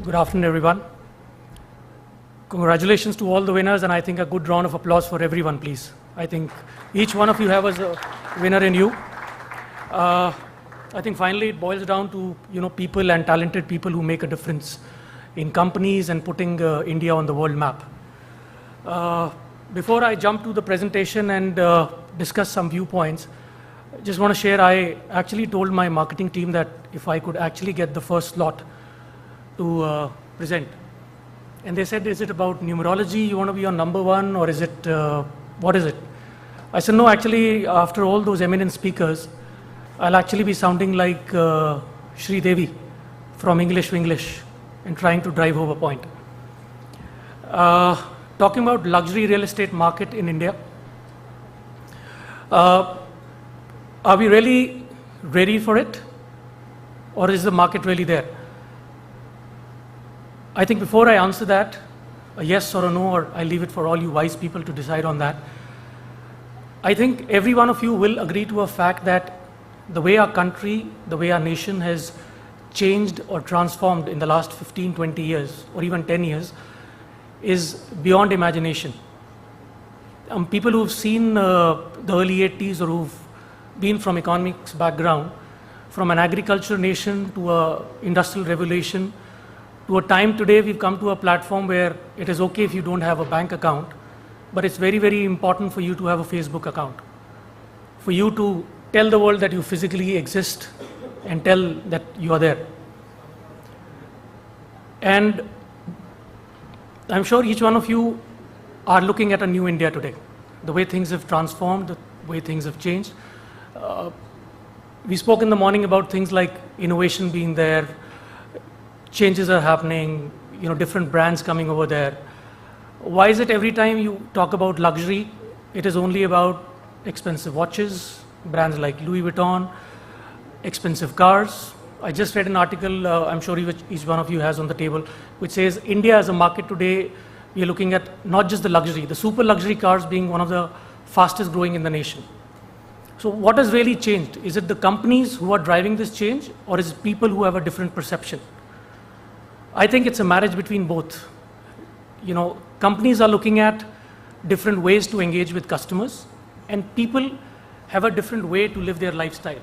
Good afternoon, everyone. Congratulations to all the winners, and I think a good round of applause for everyone, please. I think each one of you have a winner in you. I think finally it boils down to people and talented people who make a difference in companies and putting India on the world map. Before I jump to the presentation and discuss some viewpoints, I just want to share, I actually told my marketing team that if I could actually get the first slot to present. And they said, is it about numerology, you want to be on number one, or is it, what is it? I said, no, actually, after all those eminent speakers, I'll actually be sounding like Sri Devi from English to English and trying to drive home a point. Talking about luxury real estate market in India. Are we really ready for it? Or is the market really there? I think before I answer that, a yes or a no, or I leave it for all you wise people to decide on that. I think every one of you will agree to a fact that the way our country, the way our nation has changed or transformed in the last 15, 20 years, or even 10 years, is beyond imagination. People who've seen the early 80s or who've been from economics background, from an agriculture nation to an industrial revolution, to a time today we've come to a platform where it is okay if you don't have a bank account, but it's very, very important for you to have a Facebook account. For you to tell the world that you physically exist and tell that you are there. And I'm sure each one of you are looking at a new India today. The way things have transformed, the way things have changed. We spoke in the morning about things like innovation being there, changes are happening, different brands coming over there. Why is it every time you talk about luxury, it is only about expensive watches, brands like Louis Vuitton, expensive cars? I just read an article, I'm sure each one of you has on the table, which says India as a market today, we are looking at not just the luxury, the super luxury cars being one of the fastest growing in the nation. So what has really changed? Is it the companies who are driving this change, or is it people who have a different perception? I think it's a marriage between both. Companies are looking at different ways to engage with customers, and people have a different way to live their lifestyle.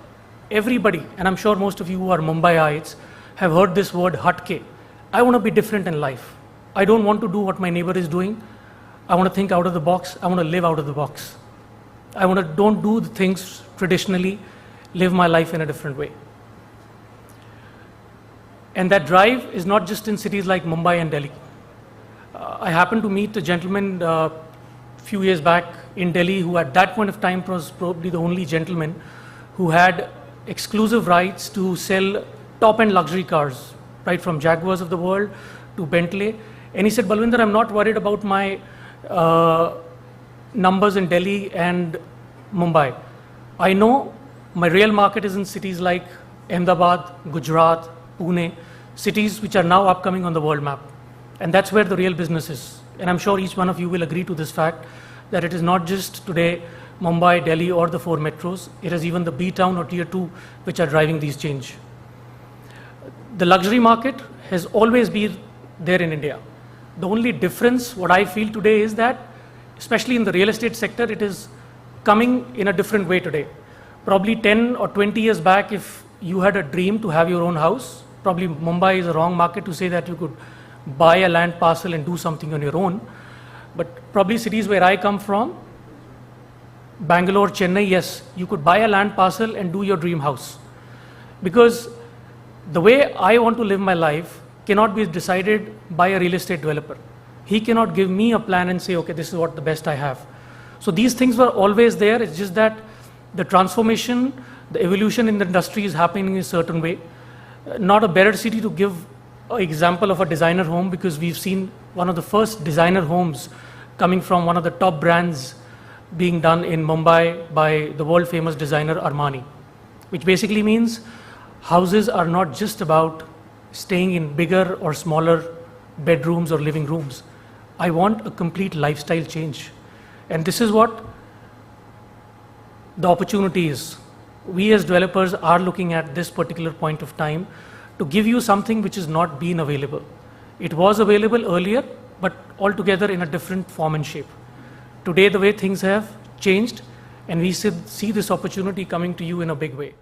Everybody, and I'm sure most of you who are Mumbaiites, have heard this word hatke. I want to be different in life. I don't want to do what my neighbor is doing. I want to think out of the box. I want to live out of the box. I want to don't do the things traditionally, live my life in a different way. And that drive is not just in cities like Mumbai and Delhi. I happened to meet a gentleman a few years back in Delhi who at that point of time was probably the only gentleman who had exclusive rights to sell top-end luxury cars, right from Jaguars of the world to Bentley. And he said, Balwinder, I'm not worried about my numbers in Delhi and Mumbai. I know my real market is in cities like Ahmedabad, Gujarat, Pune, cities which are now upcoming on the world map. And that's where the real business is. And I'm sure each one of you will agree to this fact that it is not just today Mumbai, Delhi, or the 4 metros. It is even the B-town or tier 2 which are driving these change. The luxury market has always been there in India. The only difference, what I feel today, is that, especially in the real estate sector, it is coming in a different way today. Probably 10 or 20 years back, if you had a dream to have your own house, probably Mumbai is a wrong market to say that you could buy a land parcel and do something on your own. But probably cities where I come from, Bangalore, Chennai, yes, you could buy a land parcel and do your dream house. Because the way I want to live my life cannot be decided by a real estate developer. He cannot give me a plan and say, okay, this is what the best I have. So these things were always there. It's just that the transformation, the evolution in the industry is happening in a certain way. Not a better city to give an example of a designer home, because we've seen one of the first designer homes coming from one of the top brands being done in Mumbai by the world famous designer Armani, which basically means houses are not just about staying in bigger or smaller bedrooms or living rooms. I want a complete lifestyle change. And this is what the opportunity is. We as developers are looking at this particular point of time to give you something which has not been available. It was available earlier, but altogether in a different form and shape. Today, the way things have changed, and we see this opportunity coming to you in a big way.